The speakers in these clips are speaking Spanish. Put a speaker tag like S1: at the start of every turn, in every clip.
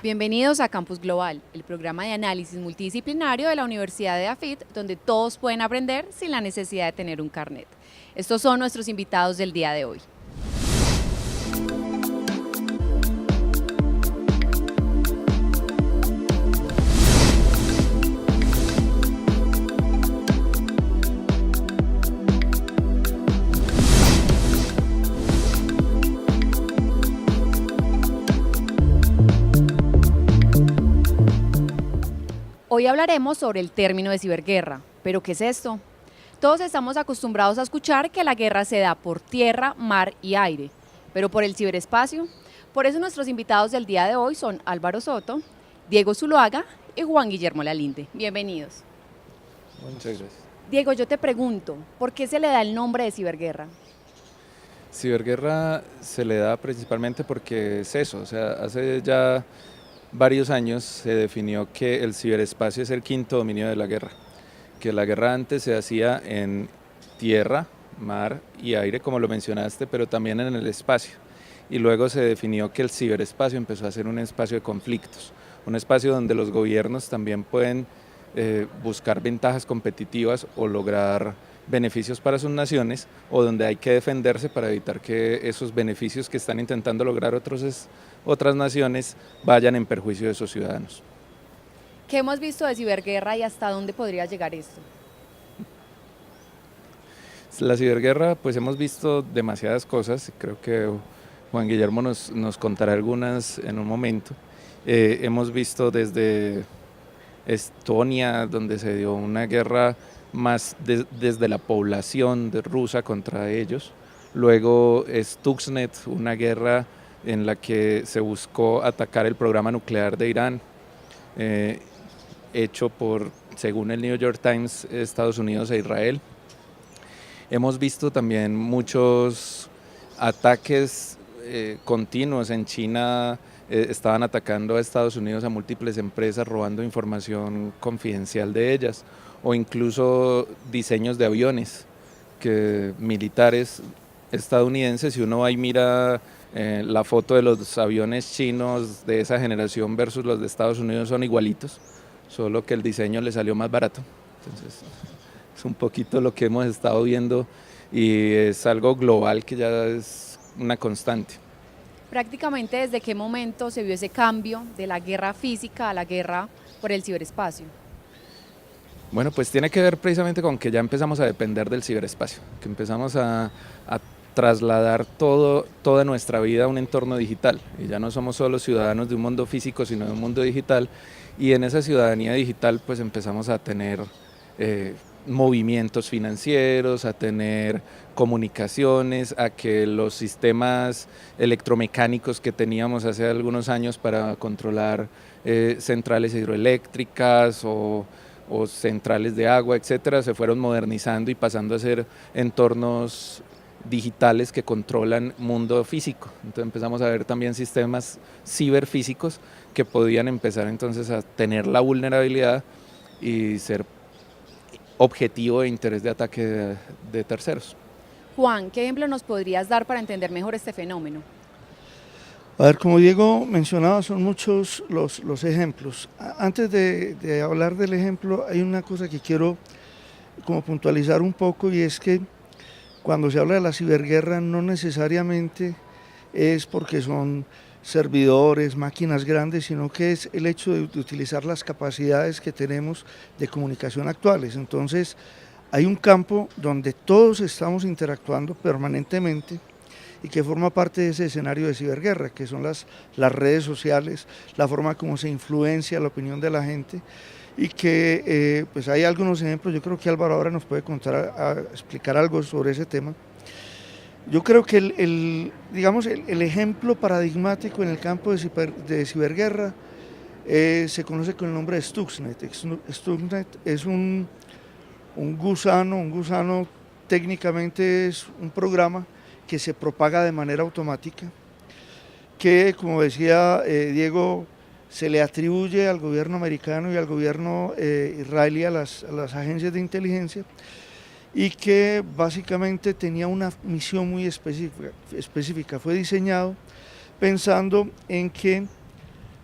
S1: Bienvenidos a Campus Global, el programa de análisis multidisciplinario de la Universidad de AFIT, donde todos pueden aprender sin la necesidad de tener un carnet. Estos son nuestros invitados del día de hoy. Hoy hablaremos sobre el término de ciberguerra. ¿Pero qué es esto? Todos estamos acostumbrados a escuchar que la guerra se da por tierra, mar y aire, pero por el ciberespacio. Por eso nuestros invitados del día de hoy son Álvaro Soto, Diego Zuluaga y Juan Guillermo Lalinde. Bienvenidos.
S2: Muchas gracias.
S1: Diego, yo te pregunto, ¿por qué se le da el nombre de ciberguerra?
S2: Ciberguerra se le da principalmente porque es eso, o sea, hace ya varios años se definió que el ciberespacio es el quinto dominio de la guerra, que la guerra antes se hacía en tierra, mar y aire, como lo mencionaste, pero también en el espacio. Y luego se definió que el ciberespacio empezó a ser un espacio de conflictos, un espacio donde los gobiernos también pueden buscar ventajas competitivas o lograr beneficios para sus naciones, o donde hay que defenderse para evitar que esos beneficios que están intentando lograr otras naciones vayan en perjuicio de sus ciudadanos.
S1: ¿Qué hemos visto de ciberguerra y hasta dónde podría llegar esto?
S2: La ciberguerra, pues hemos visto demasiadas cosas, creo que Juan Guillermo nos contará algunas en un momento. Hemos visto desde Estonia, donde se dio una guerra más desde la población rusa contra ellos. Luego Stuxnet, una guerra en la que se buscó atacar el programa nuclear de Irán, hecho por, según el New York Times, Estados Unidos e Israel. Hemos visto también muchos ataques continuos. En China estaban atacando a Estados Unidos, a múltiples empresas, robando información confidencial de ellas, o incluso diseños de aviones que militares estadounidenses, si uno va y mira la foto de los aviones chinos de esa generación versus los de Estados Unidos, son igualitos, solo que el diseño le salió más barato. Entonces, es un poquito lo que hemos estado viendo y es algo global que ya es una constante.
S1: Prácticamente, ¿desde qué momento se vio ese cambio de la guerra física a la guerra por el ciberespacio?
S2: Bueno, pues tiene que ver precisamente con que ya empezamos a depender del ciberespacio, que empezamos a trasladar toda nuestra vida a un entorno digital, y ya no somos solo ciudadanos de un mundo físico, sino de un mundo digital, y en esa ciudadanía digital pues empezamos a tener movimientos financieros, a tener comunicaciones, a que los sistemas electromecánicos que teníamos hace algunos años para controlar centrales hidroeléctricas o centrales de agua, etcétera, se fueron modernizando y pasando a ser entornos digitales que controlan mundo físico. Entonces empezamos a ver también sistemas ciberfísicos que podían empezar entonces a tener la vulnerabilidad y ser objetivo de interés de ataque de terceros.
S1: Juan, ¿qué ejemplo nos podrías dar para entender mejor este fenómeno?
S3: A ver, como Diego mencionaba, son muchos los ejemplos. Antes de hablar del ejemplo, hay una cosa que quiero como puntualizar un poco, y es que cuando se habla de la ciberguerra no necesariamente es porque son servidores, máquinas grandes, sino que es el hecho de utilizar las capacidades que tenemos de comunicación actuales. Entonces, hay un campo donde todos estamos interactuando permanentemente y que forma parte de ese escenario de ciberguerra, que son las redes sociales, la forma como se influencia la opinión de la gente, y que pues hay algunos ejemplos. Yo creo que Álvaro ahora nos puede explicar algo sobre ese tema. Yo creo que el ejemplo paradigmático en el campo de ciberguerra se conoce con el nombre de Stuxnet. Stuxnet es un gusano técnicamente es un programa que se propaga de manera automática, que, como decía Diego, se le atribuye al gobierno americano y al gobierno israelí, a las agencias de inteligencia, y que básicamente tenía una misión muy específica. Fue diseñado pensando en que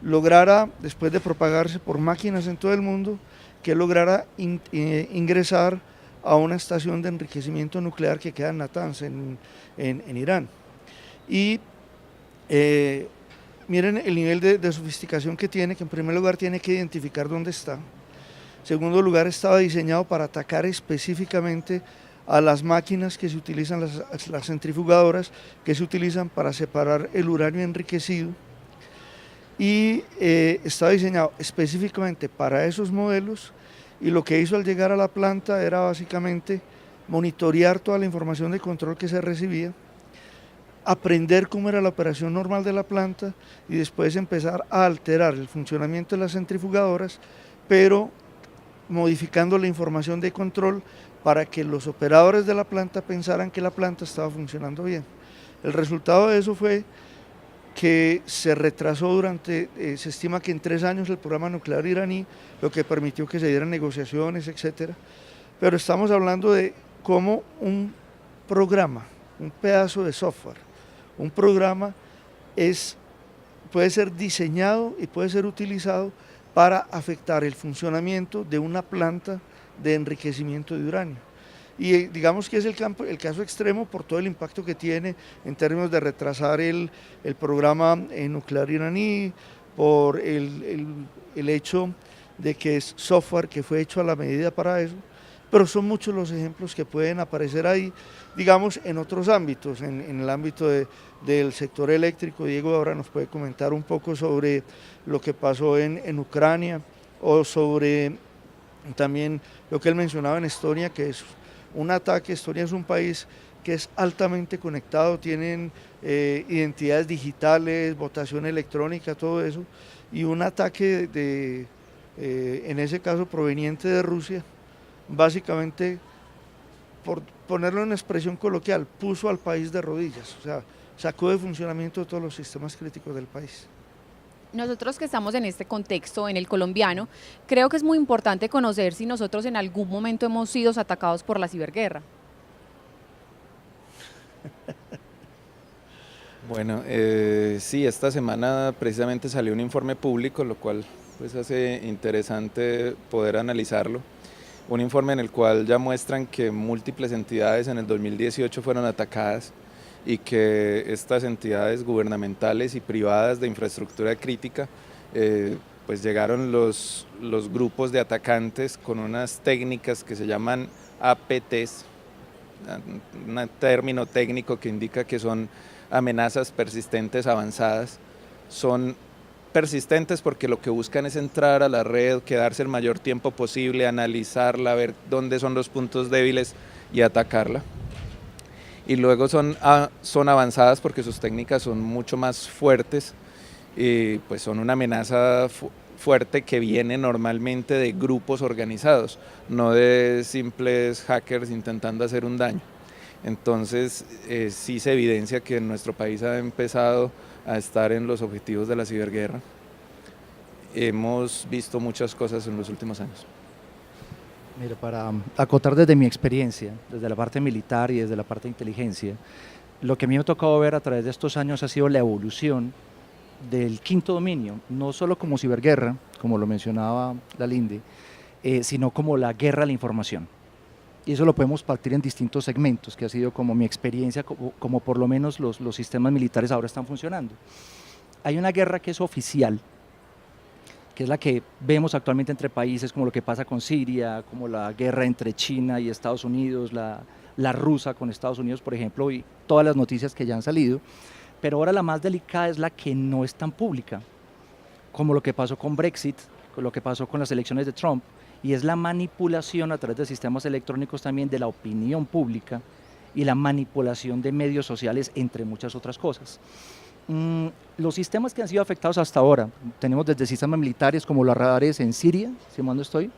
S3: lograra, después de propagarse por máquinas en todo el mundo, que lograra ingresar a una estación de enriquecimiento nuclear que queda en Natanz, en Irán. Y miren el nivel de sofisticación que tiene, que en primer lugar tiene que identificar dónde está. En segundo lugar, estaba diseñado para atacar específicamente a las máquinas que se utilizan, las centrifugadoras, que se utilizan para separar el uranio enriquecido. Y estaba diseñado específicamente para esos modelos, y lo que hizo al llegar a la planta era básicamente monitorear toda la información de control que se recibía, aprender cómo era la operación normal de la planta y después empezar a alterar el funcionamiento de las centrifugadoras, pero modificando la información de control para que los operadores de la planta pensaran que la planta estaba funcionando bien. El resultado de eso fue que se retrasó se estima que en 3 años el programa nuclear iraní, lo que permitió que se dieran negociaciones, etcétera. Pero estamos hablando de cómo un programa, un pedazo de software, un programa puede ser diseñado y puede ser utilizado para afectar el funcionamiento de una planta de enriquecimiento de uranio. Y digamos que es el caso extremo por todo el impacto que tiene en términos de retrasar el programa nuclear iraní, por el hecho de que es software que fue hecho a la medida para eso, pero son muchos los ejemplos que pueden aparecer ahí, digamos, en otros ámbitos, en el ámbito del sector eléctrico. Diego ahora nos puede comentar un poco sobre lo que pasó en Ucrania, o sobre también lo que él mencionaba en Estonia, que es un ataque. Estonia es un país que es altamente conectado, tienen identidades digitales, votación electrónica, todo eso, y un ataque en ese caso proveniente de Rusia, básicamente, por ponerlo en expresión coloquial, puso al país de rodillas, o sea, sacó de funcionamiento todos los sistemas críticos del país.
S1: Nosotros que estamos en este contexto, en el colombiano, creo que es muy importante conocer si nosotros en algún momento hemos sido atacados por la ciberguerra.
S2: Bueno, sí, esta semana precisamente salió un informe público, lo cual pues hace interesante poder analizarlo. Un informe en el cual ya muestran que múltiples entidades en el 2018 fueron atacadas y que estas entidades gubernamentales y privadas de infraestructura crítica, pues llegaron los grupos de atacantes con unas técnicas que se llaman APTs, un término técnico que indica que son amenazas persistentes avanzadas. Son persistentes porque lo que buscan es entrar a la red, quedarse el mayor tiempo posible, analizarla, ver dónde son los puntos débiles y atacarla. Y luego son avanzadas porque sus técnicas son mucho más fuertes y pues son una amenaza fuerte que viene normalmente de grupos organizados, no de simples hackers intentando hacer un daño. Entonces sí se evidencia que nuestro país ha empezado a estar en los objetivos de la ciberguerra. Hemos visto muchas cosas en los últimos años.
S4: Mira, para acotar desde mi experiencia, desde la parte militar y desde la parte de inteligencia, lo que a mí me ha tocado ver a través de estos años ha sido la evolución del quinto dominio, no solo como ciberguerra, como lo mencionaba Lalinde, sino como la guerra a la información. Y eso lo podemos partir en distintos segmentos, que ha sido como mi experiencia, como por lo menos los sistemas militares ahora están funcionando. Hay una guerra que es oficial, que es la que vemos actualmente entre países, como lo que pasa con Siria, como la guerra entre China y Estados Unidos, la rusa con Estados Unidos, por ejemplo, y todas las noticias que ya han salido. Pero ahora la más delicada es la que no es tan pública, como lo que pasó con Brexit, con lo que pasó con las elecciones de Trump, y es la manipulación a través de sistemas electrónicos también de la opinión pública y la manipulación de medios sociales, entre muchas otras cosas. Los sistemas que han sido afectados hasta ahora, tenemos desde sistemas militares como los radares en Siria, si mal no estoy,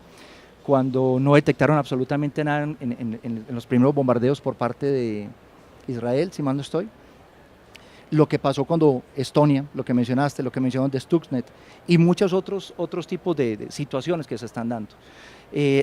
S4: cuando no detectaron absolutamente nada en los primeros bombardeos por parte de Israel, si mal no estoy. Lo que pasó cuando Estonia, lo que mencionaste, lo que mencionaron de Stuxnet y muchos otros tipos de situaciones que se están dando.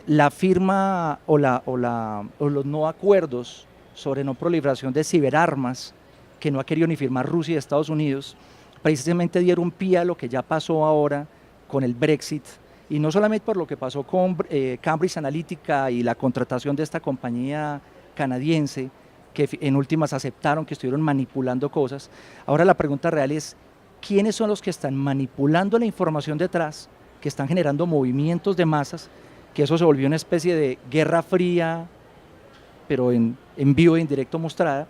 S4: La firma o los no acuerdos sobre no proliferación de ciberarmas que no ha querido ni firmar Rusia y Estados Unidos, precisamente dieron pie a lo que ya pasó ahora con el Brexit, y no solamente por lo que pasó con Cambridge Analytica y la contratación de esta compañía canadiense, que en últimas aceptaron que estuvieron manipulando cosas. Ahora la pregunta real es, ¿quiénes son los que están manipulando la información detrás, que están generando movimientos de masas, que eso se volvió una especie de guerra fría, pero en vivo e en directo mostrada?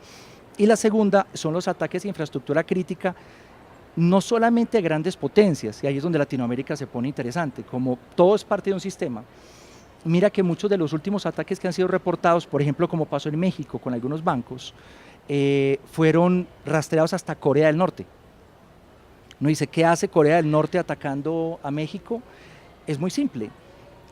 S4: Y la segunda son los ataques a infraestructura crítica, no solamente a grandes potencias, y ahí es donde Latinoamérica se pone interesante, como todo es parte de un sistema. Mira que muchos de los últimos ataques que han sido reportados, por ejemplo, como pasó en México con algunos bancos, fueron rastreados hasta Corea del Norte. Uno dice, ¿qué hace Corea del Norte atacando a México? Es muy simple.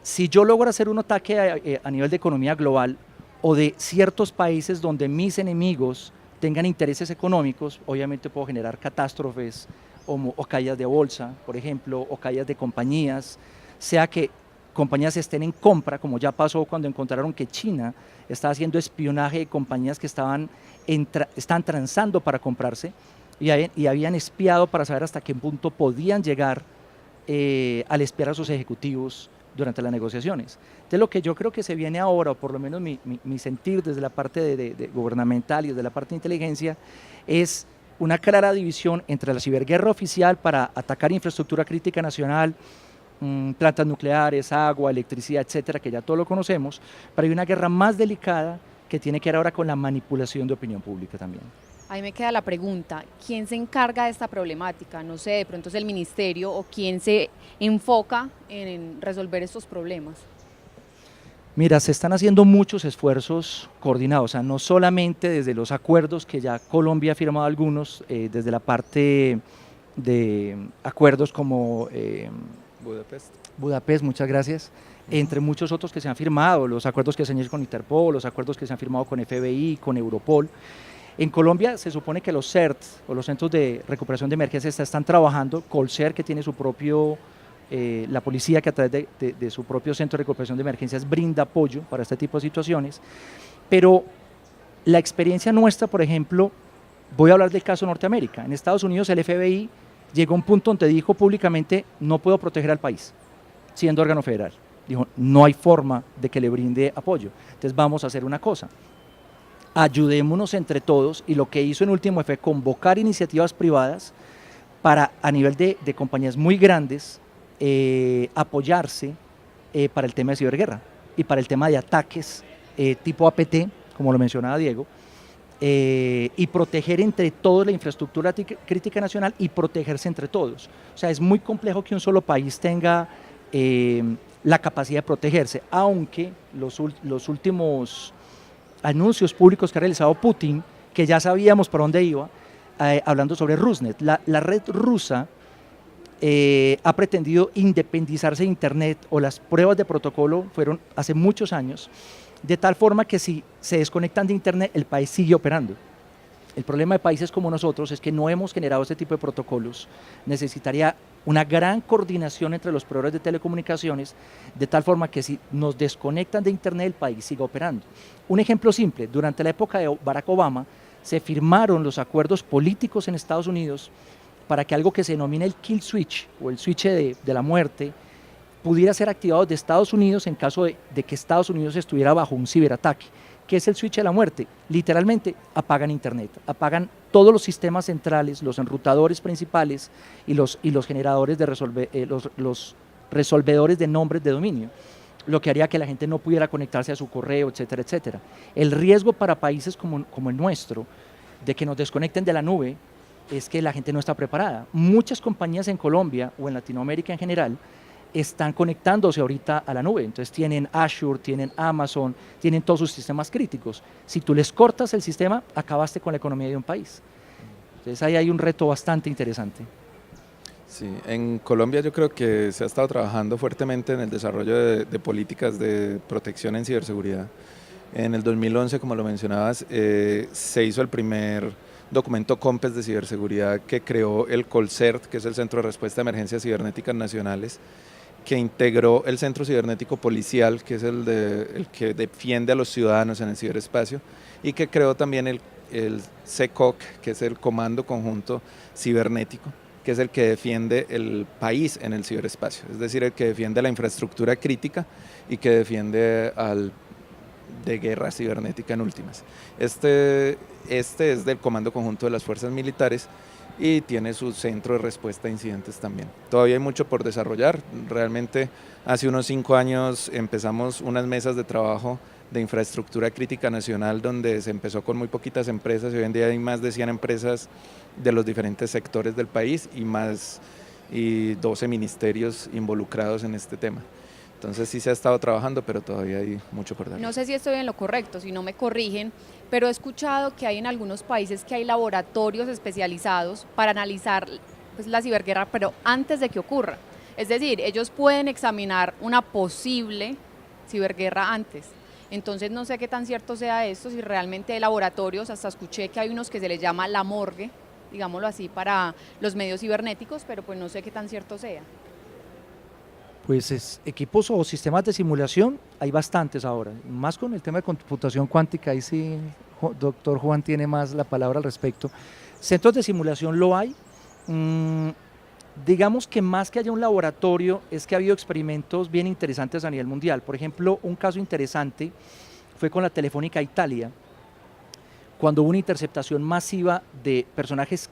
S4: Si yo logro hacer un ataque a nivel de economía global o de ciertos países donde mis enemigos tengan intereses económicos, obviamente puedo generar catástrofes o caídas de bolsa, por ejemplo, o caídas de compañías, sea que compañías estén en compra, como ya pasó cuando encontraron que China estaba haciendo espionaje de compañías que estaban transando para comprarse y habían espiado para saber hasta qué punto podían llegar al espiar a sus ejecutivos durante las negociaciones. Entonces lo que yo creo que se viene ahora, o por lo menos mi sentir desde la parte de gubernamental y desde la parte de inteligencia, es una clara división entre la ciberguerra oficial para atacar infraestructura crítica nacional, plantas nucleares, agua, electricidad, etcétera, que ya todos lo conocemos, pero hay una guerra más delicada que tiene que ver ahora con la manipulación de opinión pública también.
S1: Ahí me queda la pregunta, ¿quién se encarga de esta problemática? No sé, de pronto es el ministerio o quién se enfoca en resolver estos problemas.
S4: Mira, se están haciendo muchos esfuerzos coordinados, o sea, no solamente desde los acuerdos que ya Colombia ha firmado algunos, desde la parte de acuerdos como Budapest, muchas gracias, entre muchos otros que se han firmado, los acuerdos que se han hecho con Interpol, los acuerdos que se han firmado con FBI, con Europol. En Colombia se supone que los CERT, o los Centros de Recuperación de Emergencias, están trabajando, Colcer, que tiene su propio, la policía que a través de su propio Centro de Recuperación de Emergencias brinda apoyo para este tipo de situaciones, pero la experiencia nuestra, por ejemplo, voy a hablar del caso Norteamérica. En Estados Unidos el FBI llegó a un punto donde dijo públicamente, no puedo proteger al país, siendo órgano federal. Dijo, no hay forma de que le brinde apoyo, entonces vamos a hacer una cosa. Ayudémonos entre todos, y lo que hizo en último fue convocar iniciativas privadas para, a nivel de compañías muy grandes, apoyarse para el tema de ciberguerra y para el tema de ataques tipo APT, como lo mencionaba Diego, y proteger entre todos la infraestructura crítica nacional y protegerse entre todos. O sea, es muy complejo que un solo país tenga la capacidad de protegerse, aunque los últimos anuncios públicos que ha realizado Putin, que ya sabíamos por dónde iba, hablando sobre Rusnet. La red rusa ha pretendido independizarse de Internet, o las pruebas de protocolo fueron hace muchos años, de tal forma que si se desconectan de Internet, el país sigue operando. El problema de países como nosotros es que no hemos generado este tipo de protocolos. Necesitaría una gran coordinación entre los proveedores de telecomunicaciones, de tal forma que si nos desconectan de Internet, el país siga operando. Un ejemplo simple, durante la época de Barack Obama, se firmaron los acuerdos políticos en Estados Unidos para que algo que se denomina el kill switch, o el switch de la muerte, pudiera ser activado de Estados Unidos en caso de que Estados Unidos estuviera bajo un ciberataque. ¿Qué es el switch de la muerte? Literalmente apagan Internet, apagan todos los sistemas centrales, los enrutadores principales y los generadores de los resolvedores de nombres de dominio, lo que haría que la gente no pudiera conectarse a su correo, etcétera, etcétera. El riesgo para países como el nuestro de que nos desconecten de la nube es que la gente no está preparada. Muchas compañías en Colombia o en Latinoamérica en general están conectándose ahorita a la nube, entonces tienen Azure, tienen Amazon, tienen todos sus sistemas críticos. Si tú les cortas el sistema, acabaste con la economía de un país. Entonces ahí hay un reto bastante interesante.
S2: Sí, en Colombia yo creo que se ha estado trabajando fuertemente en el desarrollo de políticas de protección en ciberseguridad. En el 2011, como lo mencionabas, se hizo el primer documento COMPES de ciberseguridad que creó el COLCERT, que es el Centro de Respuesta a Emergencias Cibernéticas Nacionales, que integró el Centro Cibernético Policial, que es el que defiende a los ciudadanos en el ciberespacio, y que creó también el CECOC, que es el Comando Conjunto Cibernético, que es el que defiende el país en el ciberespacio, es decir, el que defiende la infraestructura crítica y que defiende de guerra cibernética en últimas. Este es del Comando Conjunto de las Fuerzas Militares y tiene su centro de respuesta a incidentes también. Todavía hay mucho por desarrollar, realmente hace unos 5 años empezamos unas mesas de trabajo de infraestructura crítica nacional donde se empezó con muy poquitas empresas y hoy en día hay más de 100 empresas de los diferentes sectores del país y 12 ministerios involucrados en este tema. Entonces sí se ha estado trabajando, pero todavía hay mucho por dar.
S1: No sé si estoy en lo correcto, si no me corrigen, pero he escuchado que hay en algunos países que hay laboratorios especializados para analizar pues, la ciberguerra, pero antes de que ocurra. Es decir, ellos pueden examinar una posible ciberguerra antes. Entonces no sé qué tan cierto sea esto, si realmente hay laboratorios, hasta escuché que hay unos que se les llama la morgue, digámoslo así, para los medios cibernéticos, pero pues no sé qué tan cierto sea.
S4: Pues equipos o sistemas de simulación hay bastantes ahora, más con el tema de computación cuántica, ahí sí, doctor Juan tiene más la palabra al respecto. Centros de simulación lo hay, digamos que más que haya un laboratorio, es que ha habido experimentos bien interesantes a nivel mundial. Por ejemplo, un caso interesante fue con la Telefónica Italia, cuando hubo una interceptación masiva de personajes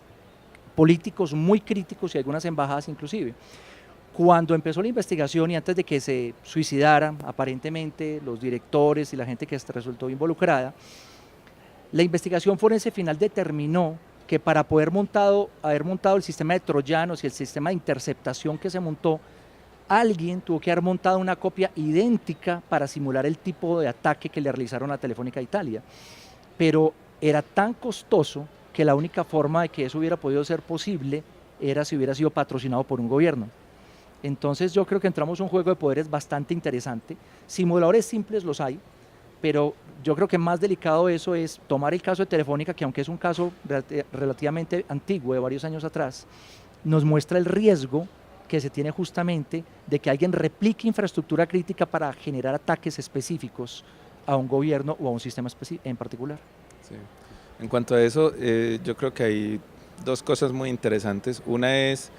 S4: políticos muy críticos y algunas embajadas inclusive. Cuando empezó la investigación y antes de que se suicidaran aparentemente los directores y la gente que resultó involucrada, la investigación forense final determinó que para poder haber montado el sistema de troyanos y el sistema de interceptación que se montó, alguien tuvo que haber montado una copia idéntica para simular el tipo de ataque que le realizaron a Telefónica Italia. Pero era tan costoso que la única forma de que eso hubiera podido ser posible era si hubiera sido patrocinado por un gobierno. Entonces yo creo que entramos a un juego de poderes bastante interesante. Simuladores simples los hay, pero yo creo que más delicado eso es tomar el caso de Telefónica, que aunque es un caso relativamente antiguo, de varios años atrás, nos muestra el riesgo que se tiene justamente de que alguien replique infraestructura crítica para generar ataques específicos a un gobierno o a un sistema en particular.
S2: Sí. En cuanto a eso, yo creo que hay dos cosas muy interesantes. Una es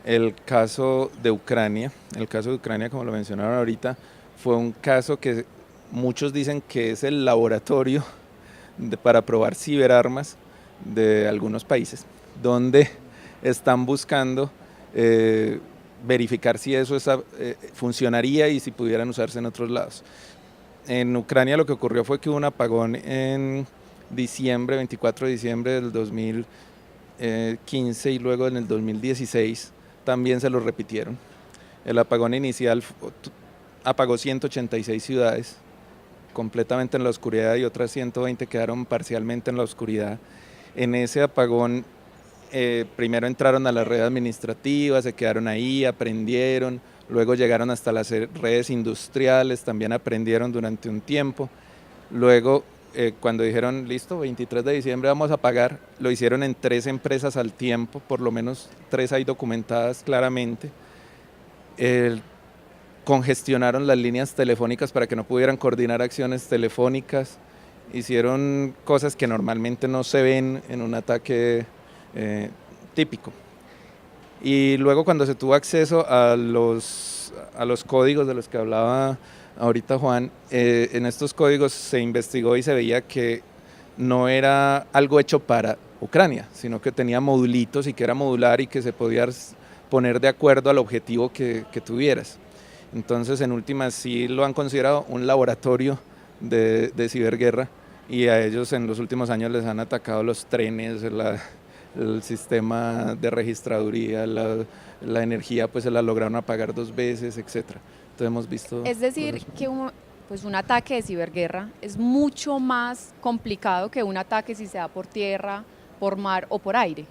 S2: el caso de Ucrania. El caso de Ucrania, como lo mencionaron ahorita, fue un caso que muchos dicen que es el laboratorio para probar ciberarmas de algunos países, donde están buscando verificar si eso funcionaría y si pudieran usarse en otros lados. En Ucrania lo que ocurrió fue que hubo un apagón en diciembre, 24 de diciembre del 2015 y luego en el 2016 también se lo repitieron. El apagón inicial apagó 186 ciudades completamente en la oscuridad y otras 120 quedaron parcialmente en la oscuridad. En ese apagón primero entraron a la red administrativa, se quedaron ahí, aprendieron, luego llegaron hasta las redes industriales, también aprendieron durante un tiempo. Luego cuando dijeron, listo, 23 de diciembre vamos a apagar, lo hicieron en 3 empresas al tiempo, por lo menos 3 hay documentadas claramente. Congestionaron las líneas telefónicas para que no pudieran coordinar acciones telefónicas, hicieron cosas que normalmente no se ven en un ataque típico. Y luego cuando se tuvo acceso a los códigos de los que hablaba ahorita Juan, en estos códigos se investigó y se veía que no era algo hecho para Ucrania, sino que tenía modulitos y que era modular y que se podía poner de acuerdo al objetivo que tuvieras. Entonces, en últimas, sí lo han considerado un laboratorio de ciberguerra y a ellos en los últimos años les han atacado los trenes, el sistema de registraduría, la energía, pues se la lograron apagar 2 veces, etcétera. Entonces hemos visto...
S1: Es decir, que un ataque de ciberguerra es mucho más complicado que un ataque si se da por tierra, por mar o por aire.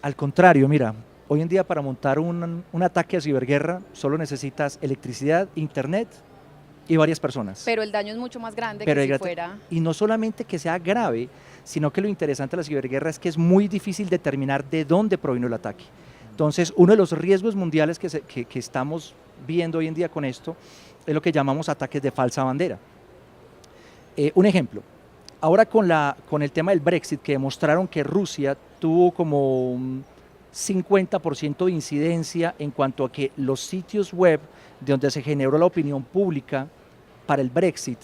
S4: Al contrario, mira, hoy en día para montar un ataque a ciberguerra solo necesitas electricidad, internet y varias personas.
S1: Pero el daño es mucho más grande que si fuera...
S4: Y no solamente que sea grave, sino que lo interesante de la ciberguerra es que es muy difícil determinar de dónde provino el ataque. Entonces, uno de los riesgos mundiales que estamos viendo hoy en día con esto es lo que llamamos ataques de falsa bandera. Un ejemplo, Ahora con el tema del Brexit, que demostraron que Rusia tuvo como un 50% de incidencia en cuanto a que los sitios web de donde se generó la opinión pública para el Brexit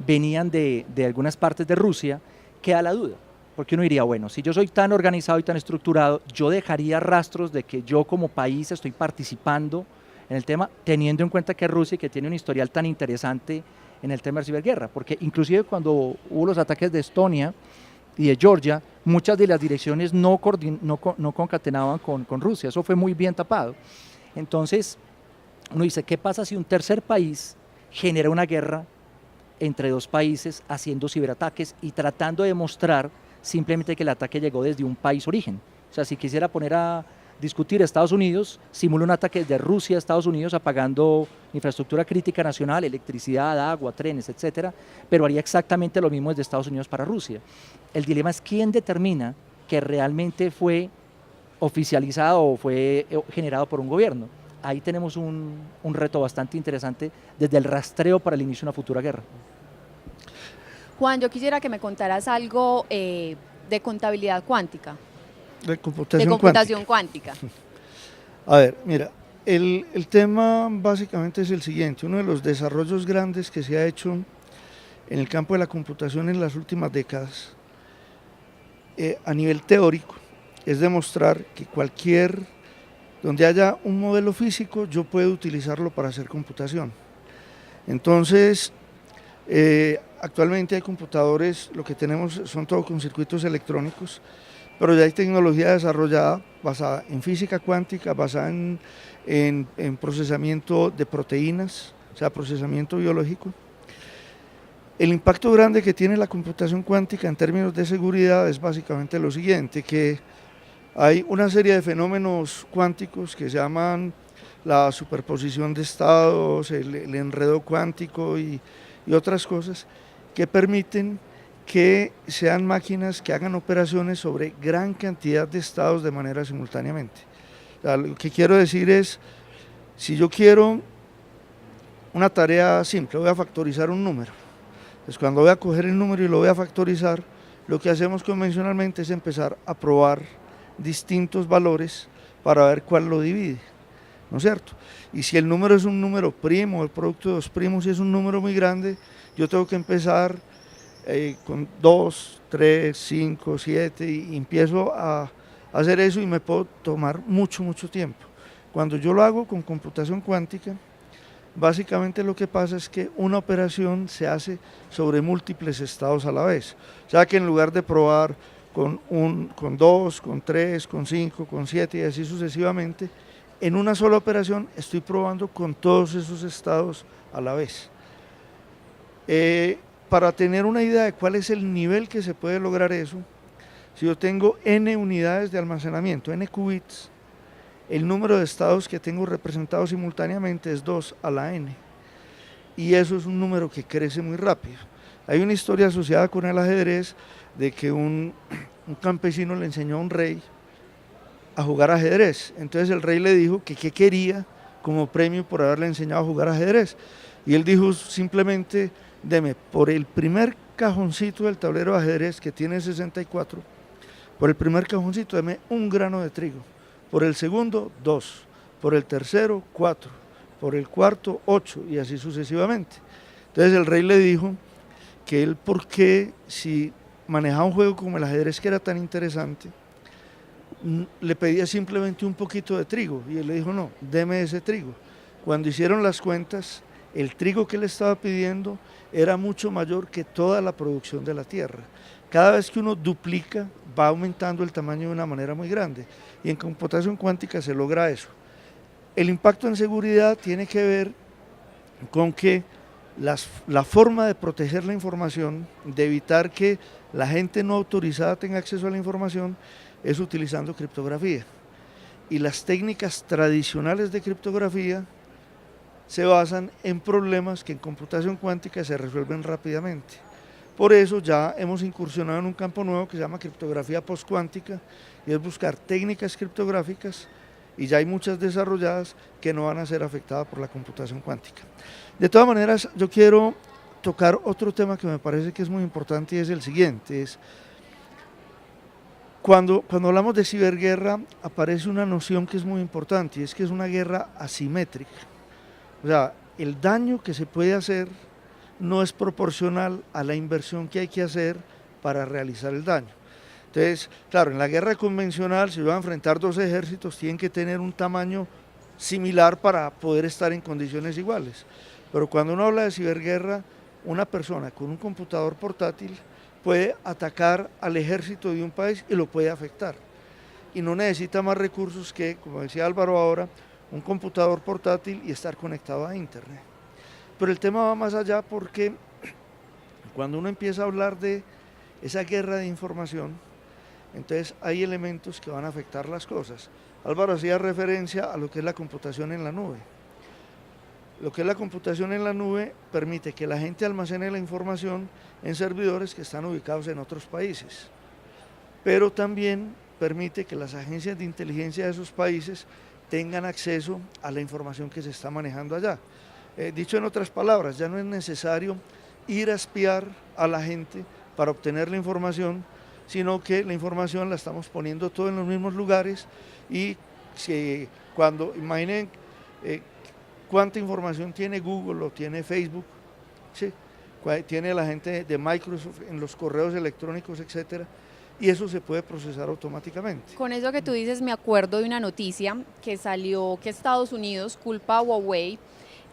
S4: venían de algunas partes de Rusia, queda la duda. Porque uno diría, bueno, si yo soy tan organizado y tan estructurado, yo dejaría rastros de que yo como país estoy participando en el tema, teniendo en cuenta que Rusia, que tiene un historial tan interesante en el tema de ciberguerra, porque inclusive cuando hubo los ataques de Estonia y de Georgia, muchas de las direcciones no concatenaban con Rusia, eso fue muy bien tapado. Entonces, uno dice, ¿qué pasa si un tercer país genera una guerra entre dos países haciendo ciberataques y tratando de demostrar simplemente que el ataque llegó desde un país origen? O sea, si quisiera poner a discutir Estados Unidos, simula un ataque de Rusia a Estados Unidos apagando infraestructura crítica nacional, electricidad, agua, trenes, etcétera, pero haría exactamente lo mismo desde Estados Unidos para Rusia. El dilema es quién determina que realmente fue oficializado o fue generado por un gobierno. Ahí tenemos un reto bastante interesante desde el rastreo para el inicio de una futura guerra.
S1: Juan, yo quisiera que me contaras algo de contabilidad cuántica.
S3: De computación
S1: cuántica.
S3: A ver, mira, el tema básicamente es el siguiente. Uno de los desarrollos grandes que se ha hecho en el campo de la computación en las últimas décadas, a nivel teórico, es demostrar que donde haya un modelo físico, yo puedo utilizarlo para hacer computación. Entonces, actualmente hay computadores, lo que tenemos son todo con circuitos electrónicos, pero ya hay tecnología desarrollada basada en física cuántica, basada en procesamiento de proteínas, o sea, procesamiento biológico. El impacto grande que tiene la computación cuántica en términos de seguridad es básicamente lo siguiente, que hay una serie de fenómenos cuánticos que se llaman la superposición de estados, el enredo cuántico y otras cosas que permiten que sean máquinas que hagan operaciones sobre gran cantidad de estados de manera simultáneamente. O sea, lo que quiero decir es, si yo quiero una tarea simple, voy a factorizar un número. Entonces, cuando voy a coger el número y lo voy a factorizar, lo que hacemos convencionalmente es empezar a probar distintos valores para ver cuál lo divide, ¿no es cierto? Y si el número es un número primo, el producto de dos primos, si es un número muy grande, yo tengo que empezar con 2, 3, 5, 7 y empiezo a hacer eso y me puedo tomar mucho tiempo. Cuando yo lo hago con computación cuántica, básicamente lo que pasa es que una operación se hace sobre múltiples estados a la vez. O sea que en lugar de probar con 2, con 3, con 5, con 7 y así sucesivamente, en una sola operación estoy probando con todos esos estados a la vez. Para tener una idea de cuál es el nivel que se puede lograr eso, si yo tengo n unidades de almacenamiento, n qubits, el número de estados que tengo representados simultáneamente es 2 a la n, y eso es un número que crece muy rápido. Hay una historia asociada con el ajedrez de que un campesino le enseñó a un rey a jugar ajedrez, entonces el rey le dijo que qué quería como premio por haberle enseñado a jugar ajedrez, y él dijo simplemente: deme por el primer cajoncito del tablero de ajedrez que tiene 64, por el primer cajoncito deme un grano de trigo, por el segundo 2, por el tercero 4, por el cuarto 8 y así sucesivamente. Entonces el rey le dijo que él, ¿por qué si manejaba un juego como el ajedrez que era tan interesante, le pedía simplemente un poquito de trigo? Y él le dijo: no, deme ese trigo. Cuando hicieron las cuentas, el trigo que le estaba pidiendo era mucho mayor que toda la producción de la tierra. Cada vez que uno duplica, va aumentando el tamaño de una manera muy grande, y en computación cuántica se logra eso. El impacto en seguridad tiene que ver con que la forma de proteger la información, de evitar que la gente no autorizada tenga acceso a la información, es utilizando criptografía. Y las técnicas tradicionales de criptografía se basan en problemas que en computación cuántica se resuelven rápidamente. Por eso ya hemos incursionado en un campo nuevo que se llama criptografía postcuántica, y es buscar técnicas criptográficas, y ya hay muchas desarrolladas que no van a ser afectadas por la computación cuántica. De todas maneras, yo quiero tocar otro tema que me parece que es muy importante y es el siguiente, es cuando hablamos de ciberguerra aparece una noción que es muy importante y es que es una guerra asimétrica. O sea, el daño que se puede hacer no es proporcional a la inversión que hay que hacer para realizar el daño. Entonces, claro, en la guerra convencional, si van a enfrentar dos ejércitos, tienen que tener un tamaño similar para poder estar en condiciones iguales. Pero cuando uno habla de ciberguerra, una persona con un computador portátil puede atacar al ejército de un país y lo puede afectar. Y no necesita más recursos que, como decía Álvaro ahora, un computador portátil y estar conectado a internet. Pero el tema va más allá porque cuando uno empieza a hablar de esa guerra de información, entonces hay elementos que van a afectar las cosas. Álvaro hacía referencia a lo que es la computación en la nube. Lo que es la computación en la nube permite que la gente almacene la información en servidores que están ubicados en otros países, pero también permite que las agencias de inteligencia de esos países tengan acceso a la información que se está manejando allá. Dicho en otras palabras, ya no es necesario ir a espiar a la gente para obtener la información, sino que la información la estamos poniendo todo en los mismos lugares y cuando imaginen cuánta información tiene Google o tiene Facebook, ¿sí? Tiene la gente de Microsoft en los correos electrónicos, etcétera, y eso se puede procesar automáticamente.
S1: Con eso que tú dices, me acuerdo de una noticia que salió que Estados Unidos culpa a Huawei,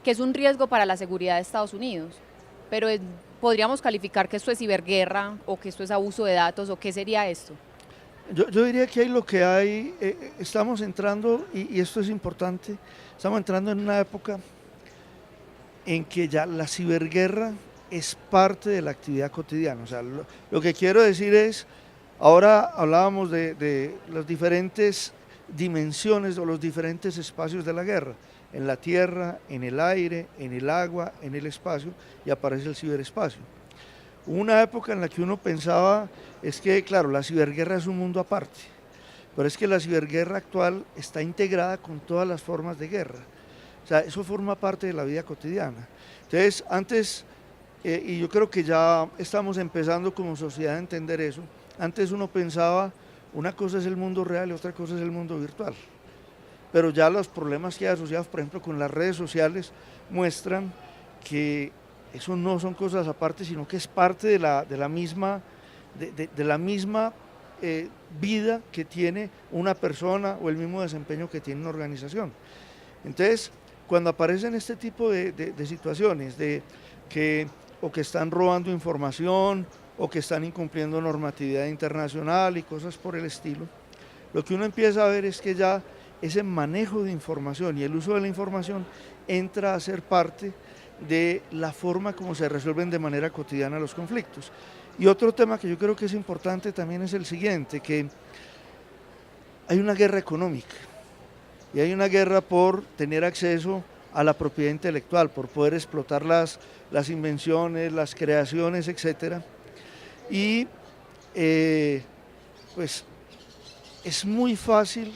S1: que es un riesgo para la seguridad de Estados Unidos, pero podríamos calificar que esto es ciberguerra o que esto es abuso de datos o qué sería esto.
S3: Yo diría que hay lo que hay, estamos entrando, y esto es importante, estamos entrando en una época en que ya la ciberguerra es parte de la actividad cotidiana. O sea, lo que quiero decir es, ahora hablábamos de las diferentes dimensiones o los diferentes espacios de la guerra, en la tierra, en el aire, en el agua, en el espacio, y aparece el ciberespacio. Hubo una época en la que uno pensaba, es que claro, la ciberguerra es un mundo aparte, pero es que la ciberguerra actual está integrada con todas las formas de guerra. O sea, eso forma parte de la vida cotidiana. Entonces, antes, y yo creo que ya estamos empezando como sociedad a entender eso, antes uno pensaba, una cosa es el mundo real y otra cosa es el mundo virtual. Pero ya los problemas que hay asociados, por ejemplo, con las redes sociales, muestran que eso no son cosas aparte, sino que es parte de la misma vida que tiene una persona o el mismo desempeño que tiene una organización. Entonces, cuando aparecen este tipo de situaciones, o que están robando información, o que están incumpliendo normatividad internacional y cosas por el estilo, lo que uno empieza a ver es que ya ese manejo de información y el uso de la información entra a ser parte de la forma como se resuelven de manera cotidiana los conflictos. Y otro tema que yo creo que es importante también es el siguiente, que hay una guerra económica y hay una guerra por tener acceso a la propiedad intelectual, por poder explotar las invenciones, las creaciones, etcétera. Y pues es muy fácil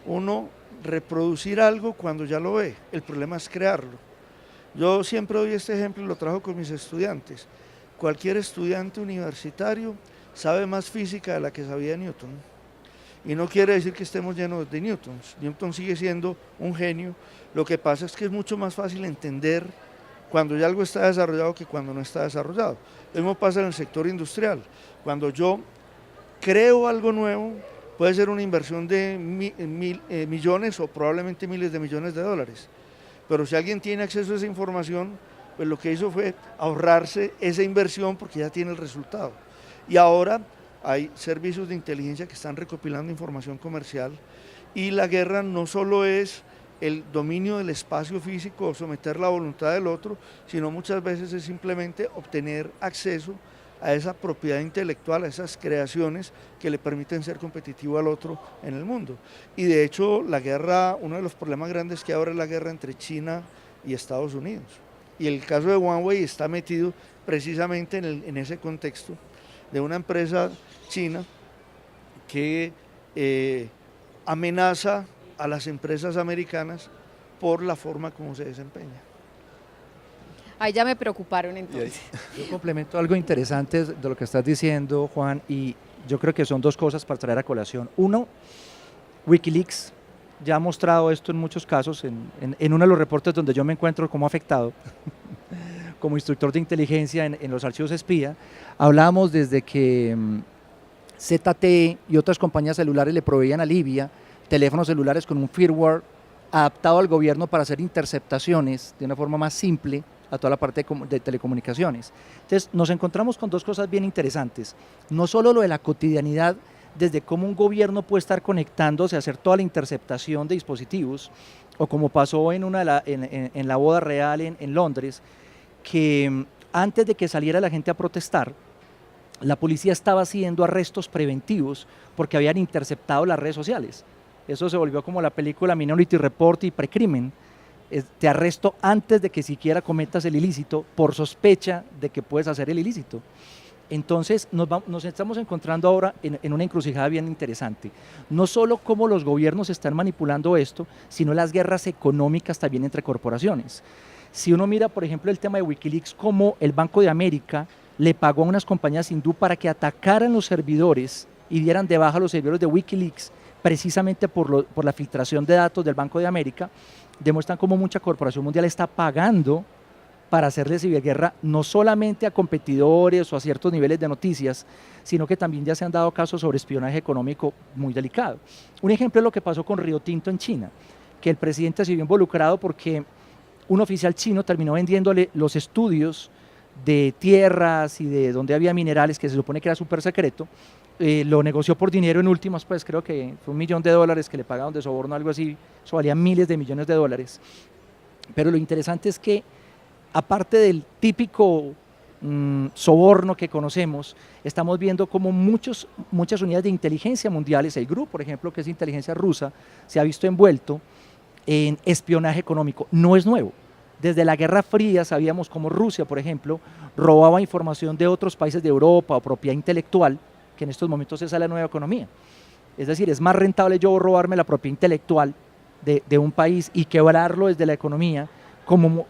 S3: uno reproducir algo cuando ya lo ve, el problema es crearlo. Yo siempre doy este ejemplo y lo trabajo con mis estudiantes. Cualquier estudiante universitario sabe más física de la que sabía Newton. Y no quiere decir que estemos llenos de Newtons. Newton sigue siendo un genio. Lo que pasa es que es mucho más fácil entender cuando ya algo está desarrollado que cuando no está desarrollado. Lo mismo pasa en el sector industrial. Cuando yo creo algo nuevo, puede ser una inversión de millones o probablemente miles de millones de dólares. Pero si alguien tiene acceso a esa información, pues lo que hizo fue ahorrarse esa inversión porque ya tiene el resultado. Y ahora hay servicios de inteligencia que están recopilando información comercial y la guerra no solo es el dominio del espacio físico o someter la voluntad del otro, sino muchas veces es simplemente obtener acceso a esa propiedad intelectual, a esas creaciones que le permiten ser competitivo al otro en el mundo. Y de hecho la guerra, uno de los problemas grandes que ahora es la guerra entre China y Estados Unidos. Y el caso de Huawei está metido precisamente en ese contexto de una empresa china que amenaza a las empresas americanas por la forma como se desempeña.
S1: Ahí ya me preocuparon entonces.
S4: Yo complemento algo interesante de lo que estás diciendo, Juan, y yo creo que son dos cosas para traer a colación. Uno, Wikileaks ya ha mostrado esto en muchos casos, en uno de los reportes donde yo me encuentro como afectado, como instructor de inteligencia en los archivos espía, hablábamos desde que ZTE y otras compañías celulares le proveían a Libia teléfonos celulares con un firmware adaptado al gobierno para hacer interceptaciones de una forma más simple a toda la parte de telecomunicaciones. Entonces nos encontramos con dos cosas bien interesantes, no solo lo de la cotidianidad, desde cómo un gobierno puede estar conectándose a hacer toda la interceptación de dispositivos, o como pasó en la boda real en Londres, que antes de que saliera la gente a protestar, la policía estaba haciendo arrestos preventivos porque habían interceptado las redes sociales. Eso se volvió como la película Minority Report y Precrimen. Te arresto antes de que siquiera cometas el ilícito por sospecha de que puedes hacer el ilícito. Entonces nos estamos encontrando ahora en una encrucijada bien interesante. No solo cómo los gobiernos están manipulando esto, sino las guerras económicas también entre corporaciones. Si uno mira, por ejemplo, el tema de Wikileaks, cómo el Banco de América le pagó a unas compañías hindú para que atacaran los servidores y dieran de baja los servidores de Wikileaks, precisamente por la filtración de datos del Banco de América, demuestran cómo mucha corporación mundial está pagando para hacerle ciberguerra no solamente a competidores o a ciertos niveles de noticias, sino que también ya se han dado casos sobre espionaje económico muy delicado. Un ejemplo es lo que pasó con Río Tinto en China, que el presidente se vio involucrado porque un oficial chino terminó vendiéndole los estudios de tierras y de donde había minerales, que se supone que era súper secreto, lo negoció por dinero en últimas, pues creo que fue $1 millón que le pagaron de soborno, algo así, eso valía miles de millones de dólares. Pero lo interesante es que, aparte del típico soborno que conocemos, estamos viendo como muchas unidades de inteligencia mundiales, el GRU, por ejemplo, que es inteligencia rusa, se ha visto envuelto en espionaje económico. No es nuevo. Desde la Guerra Fría sabíamos cómo Rusia, por ejemplo, robaba información de otros países de Europa o propiedad intelectual, que en estos momentos esa es la nueva economía. Es decir, es más rentable yo robarme la propiedad intelectual de un país y quebrarlo desde la economía, como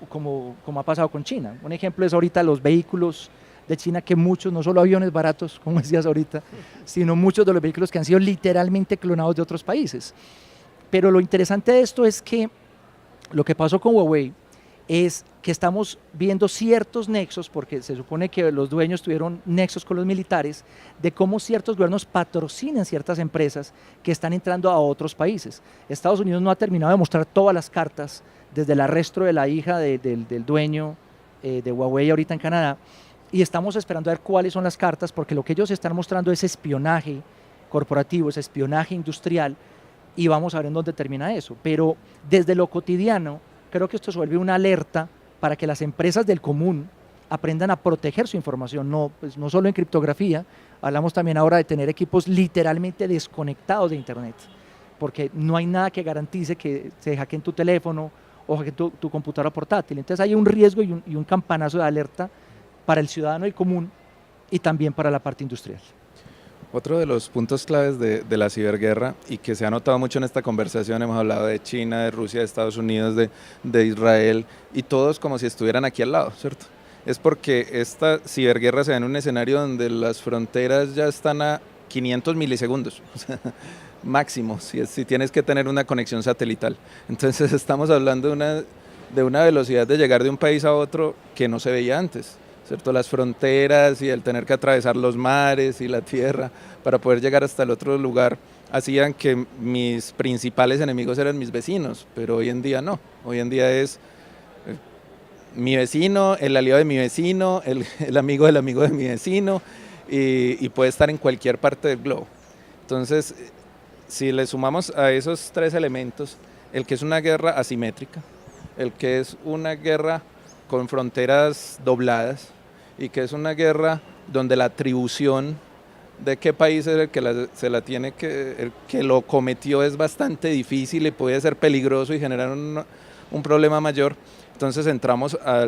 S4: ha pasado con China. Un ejemplo es ahorita los vehículos de China, que muchos, no solo aviones baratos, como decías ahorita, sino muchos de los vehículos que han sido literalmente clonados de otros países. Pero lo interesante de esto es que lo que pasó con Huawei es que estamos viendo ciertos nexos, porque se supone que los dueños tuvieron nexos con los militares, de cómo ciertos gobiernos patrocinan ciertas empresas que están entrando a otros países. Estados Unidos no ha terminado de mostrar todas las cartas, desde el arresto de la hija del dueño de Huawei ahorita en Canadá, y estamos esperando a ver cuáles son las cartas, porque lo que ellos están mostrando es espionaje corporativo, es espionaje industrial, y vamos a ver en dónde termina eso. Pero desde lo cotidiano, creo que esto se vuelve una alerta para que las empresas del común aprendan a proteger su información, no solo en criptografía, hablamos también ahora de tener equipos literalmente desconectados de Internet, porque no hay nada que garantice que se hackeen tu teléfono o hackeen tu computadora portátil. Entonces hay un riesgo y un campanazo de alerta para el ciudadano del común y también para la parte industrial.
S2: Otro de los puntos claves de la ciberguerra, y que se ha notado mucho en esta conversación, hemos hablado de China, de Rusia, de Estados Unidos, de Israel, y todos como si estuvieran aquí al lado, ¿cierto? Es porque esta ciberguerra se da en un escenario donde las fronteras ya están a 500 milisegundos, o sea, máximo, si tienes que tener una conexión satelital. Entonces estamos hablando de una velocidad de llegar de un país a otro que no se veía antes, ¿cierto? Las fronteras y el tener que atravesar los mares y la tierra para poder llegar hasta el otro lugar hacían que mis principales enemigos eran mis vecinos, pero hoy en día no. Hoy en día es mi vecino, el aliado de mi vecino, el amigo del amigo de mi vecino, y puede estar en cualquier parte del globo. Entonces, si le sumamos a esos tres elementos, el que es una guerra asimétrica, el que es una guerra con fronteras dobladas, y que es una guerra donde la atribución de qué país es el que el que lo cometió es bastante difícil y puede ser peligroso y generar un problema mayor. Entonces entramos a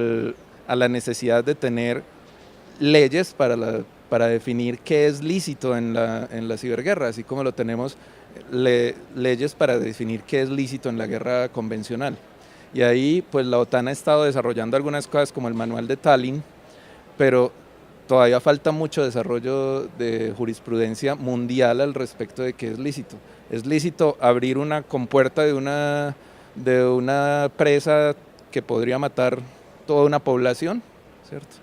S2: la necesidad de tener leyes para definir qué es lícito en la ciberguerra, así como lo tenemos leyes para definir qué es lícito en la guerra convencional. Y ahí pues la OTAN ha estado desarrollando algunas cosas como el manual de Tallinn, pero todavía falta mucho desarrollo de jurisprudencia mundial al respecto de qué es lícito. Es lícito abrir una compuerta de una presa que podría matar toda una población, ¿cierto?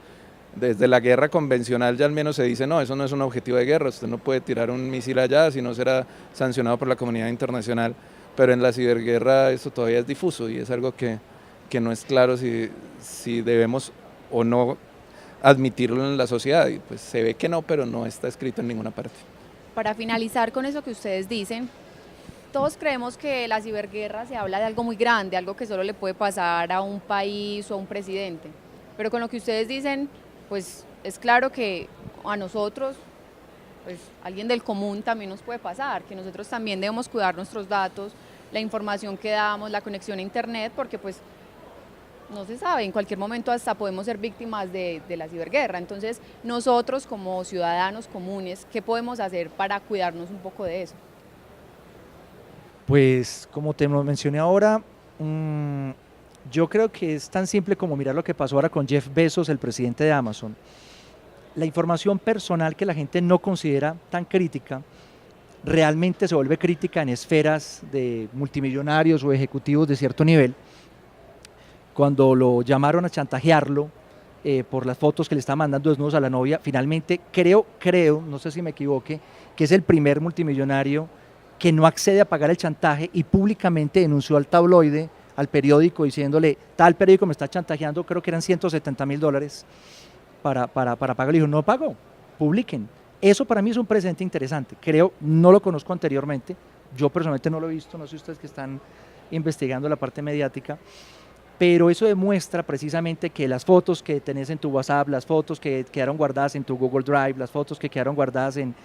S2: Desde la guerra convencional ya al menos se dice, no, eso no es un objetivo de guerra, usted no puede tirar un misil allá, si no será sancionado por la comunidad internacional, pero en la ciberguerra eso todavía es difuso y es algo que no es claro si debemos o no admitirlo en la sociedad, y pues se ve que no, pero no está escrito en ninguna parte.
S1: Para finalizar con eso que ustedes dicen, todos creemos que la ciberguerra se habla de algo muy grande, algo que solo le puede pasar a un país o a un presidente, pero con lo que ustedes dicen, pues es claro que a nosotros, pues alguien del común también nos puede pasar, que nosotros también debemos cuidar nuestros datos, la información que damos, la conexión a internet, porque pues no se sabe, en cualquier momento hasta podemos ser víctimas de la ciberguerra. Entonces nosotros como ciudadanos comunes, ¿qué podemos hacer para cuidarnos un poco de eso?
S4: Pues como te lo mencioné ahora, yo creo que es tan simple como mirar lo que pasó ahora con Jeff Bezos, el presidente de Amazon. La información personal que la gente no considera tan crítica, realmente se vuelve crítica en esferas de multimillonarios o ejecutivos de cierto nivel. Cuando lo llamaron a chantajearlo por las fotos que le estaba mandando desnudos a la novia, finalmente creo, no sé si me equivoque, que es el primer multimillonario que no accede a pagar el chantaje y públicamente denunció al tabloide, al periódico, diciéndole, tal periódico me está chantajeando, creo que eran $170,000 para pagar. Le dijo, no pago, publiquen. Eso para mí es un precedente interesante. Creo, no lo conozco anteriormente, yo personalmente no lo he visto, no sé ustedes que están investigando la parte mediática, pero eso demuestra precisamente que las fotos que tenés en tu WhatsApp, las fotos que quedaron guardadas en tu Google Drive, las fotos que quedaron guardadas en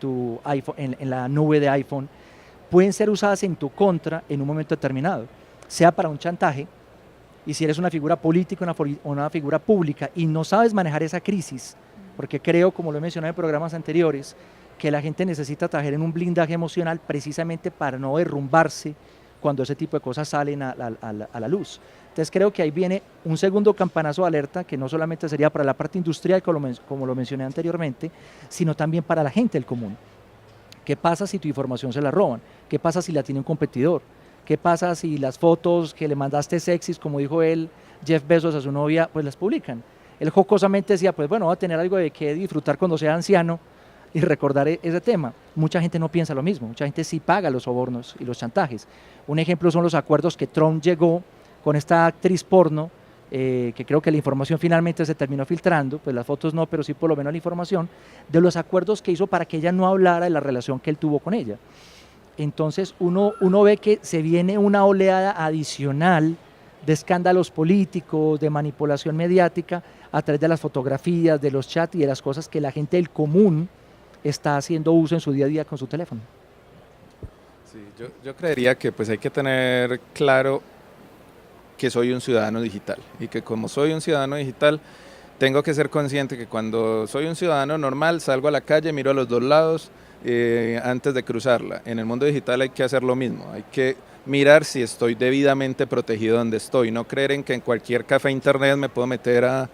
S4: tu iPhone, en la nube de iPhone, pueden ser usadas en tu contra en un momento determinado, sea para un chantaje, y si eres una figura política o una figura pública y no sabes manejar esa crisis, porque creo, como lo he mencionado en programas anteriores, que la gente necesita trabajar en un blindaje emocional precisamente para no derrumbarse cuando ese tipo de cosas salen a la luz. Entonces creo que ahí viene un segundo campanazo de alerta que no solamente sería para la parte industrial, como lo mencioné anteriormente, sino también para la gente del común. ¿Qué pasa si tu información se la roban? ¿Qué pasa si la tiene un competidor? ¿Qué pasa si las fotos que le mandaste sexys, como dijo él, Jeff Bezos a su novia, pues las publican? Él jocosamente decía, pues bueno, va a tener algo de qué disfrutar cuando sea anciano y recordar ese tema. Mucha gente no piensa lo mismo, mucha gente sí paga los sobornos y los chantajes. Un ejemplo son los acuerdos que Trump llegó con esta actriz porno, que creo que la información finalmente se terminó filtrando, pues las fotos no, pero sí por lo menos la información, de los acuerdos que hizo para que ella no hablara de la relación que él tuvo con ella. Entonces uno ve que se viene una oleada adicional de escándalos políticos, de manipulación mediática, a través de las fotografías, de los chats y de las cosas que la gente del común está haciendo uso en su día a día con su teléfono.
S2: Sí, yo creería que pues hay que tener claro que soy un ciudadano digital y que como soy un ciudadano digital tengo que ser consciente que cuando soy un ciudadano normal salgo a la calle, miro a los dos lados antes de cruzarla. En el mundo digital hay que hacer lo mismo, hay que mirar si estoy debidamente protegido donde estoy, no creer en que en cualquier café internet me puedo meter a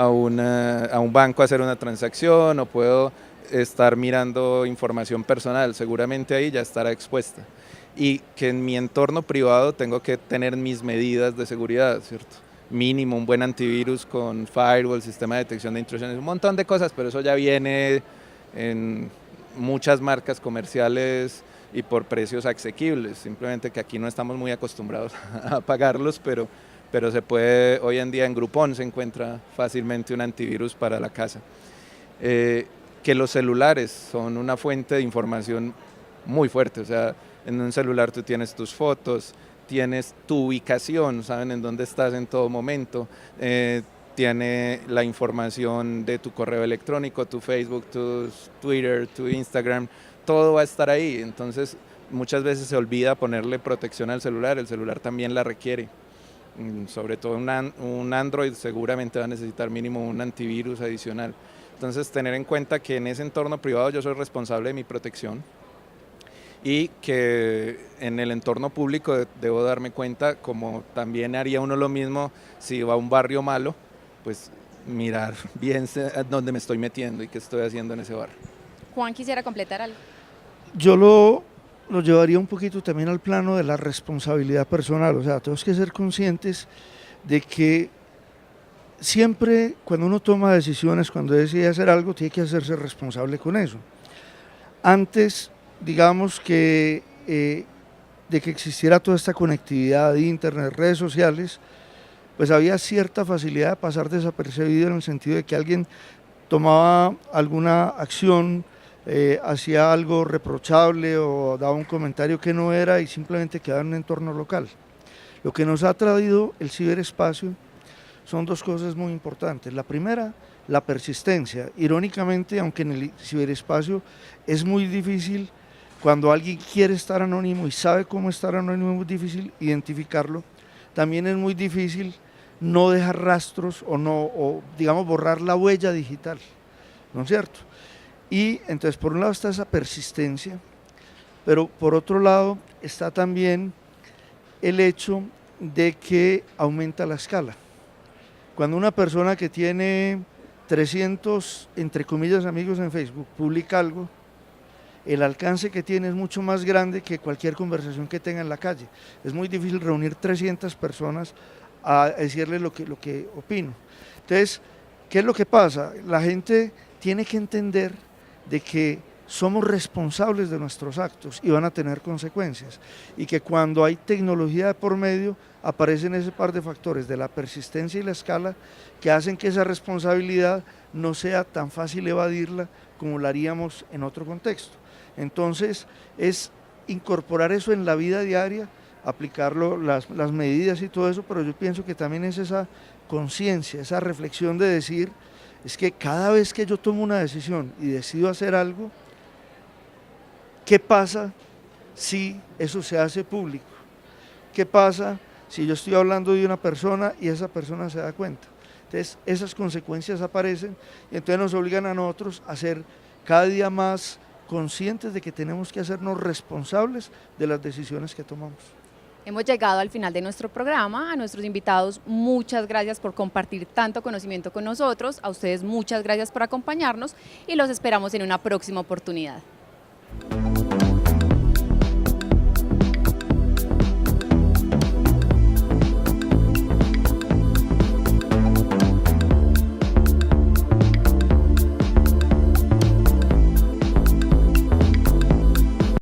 S2: un banco a hacer una transacción o puedo estar mirando información personal, seguramente ahí ya estará expuesta. Y que en mi entorno privado tengo que tener mis medidas de seguridad, ¿cierto? Mínimo un buen antivirus con firewall, sistema de detección de intrusiones, un montón de cosas, pero eso ya viene en muchas marcas comerciales y por precios asequibles, simplemente que aquí no estamos muy acostumbrados a pagarlos, pero se puede, hoy en día en Groupon se encuentra fácilmente un antivirus para la casa. Que los celulares son una fuente de información muy fuerte, o sea, en un celular tú tienes tus fotos, tienes tu ubicación, saben en dónde estás en todo momento, tiene la información de tu correo electrónico, tu Facebook, tu Twitter, tu Instagram, todo va a estar ahí, entonces muchas veces se olvida ponerle protección al celular, el celular también la requiere, sobre todo un Android seguramente va a necesitar mínimo un antivirus adicional, entonces tener en cuenta que en ese entorno privado yo soy responsable de mi protección y que en el entorno público debo darme cuenta, como también haría uno lo mismo si va a un barrio malo, pues mirar bien dónde me estoy metiendo y qué estoy haciendo en ese barrio.
S1: Juan quisiera completar algo.
S3: Yo lo llevaría un poquito también al plano de la responsabilidad personal, o sea, tenemos que ser conscientes de que siempre cuando uno toma decisiones, cuando decide hacer algo, tiene que hacerse responsable con eso. Antes, digamos que de que existiera toda esta conectividad de internet, redes sociales, pues había cierta facilidad de pasar desapercibido en el sentido de que alguien tomaba alguna acción, hacía algo reprochable o daba un comentario que no era y simplemente quedaba en un entorno local. Lo que nos ha traído el ciberespacio son dos cosas muy importantes. La primera, la persistencia. Irónicamente, aunque en el ciberespacio es muy difícil, cuando alguien quiere estar anónimo y sabe cómo estar anónimo, es muy difícil identificarlo. También es muy difícil no dejar rastros o digamos borrar la huella digital, ¿no es cierto? Y entonces por un lado está esa persistencia, pero por otro lado está también el hecho de que aumenta la escala. Cuando una persona que tiene 300, entre comillas, amigos en Facebook, publica algo, el alcance que tiene es mucho más grande que cualquier conversación que tenga en la calle. Es muy difícil reunir 300 personas a decirles lo que opino. Entonces, ¿qué es lo que pasa? La gente tiene que entender de que somos responsables de nuestros actos y van a tener consecuencias, y que cuando hay tecnología de por medio aparecen ese par de factores de la persistencia y la escala que hacen que esa responsabilidad no sea tan fácil evadirla como la haríamos en otro contexto. Entonces es incorporar eso en la vida diaria, aplicarlo, las medidas y todo eso, pero yo pienso que también es esa conciencia, esa reflexión de decir, es que cada vez que yo tomo una decisión y decido hacer algo, ¿qué pasa si eso se hace público? ¿Qué pasa si yo estoy hablando de una persona y esa persona se da cuenta? Entonces esas consecuencias aparecen y entonces nos obligan a nosotros a ser cada día más conscientes de que tenemos que hacernos responsables de las decisiones que tomamos.
S1: Hemos llegado al final de nuestro programa. A nuestros invitados, muchas gracias por compartir tanto conocimiento con nosotros. A ustedes, muchas gracias por acompañarnos y los esperamos en una próxima oportunidad.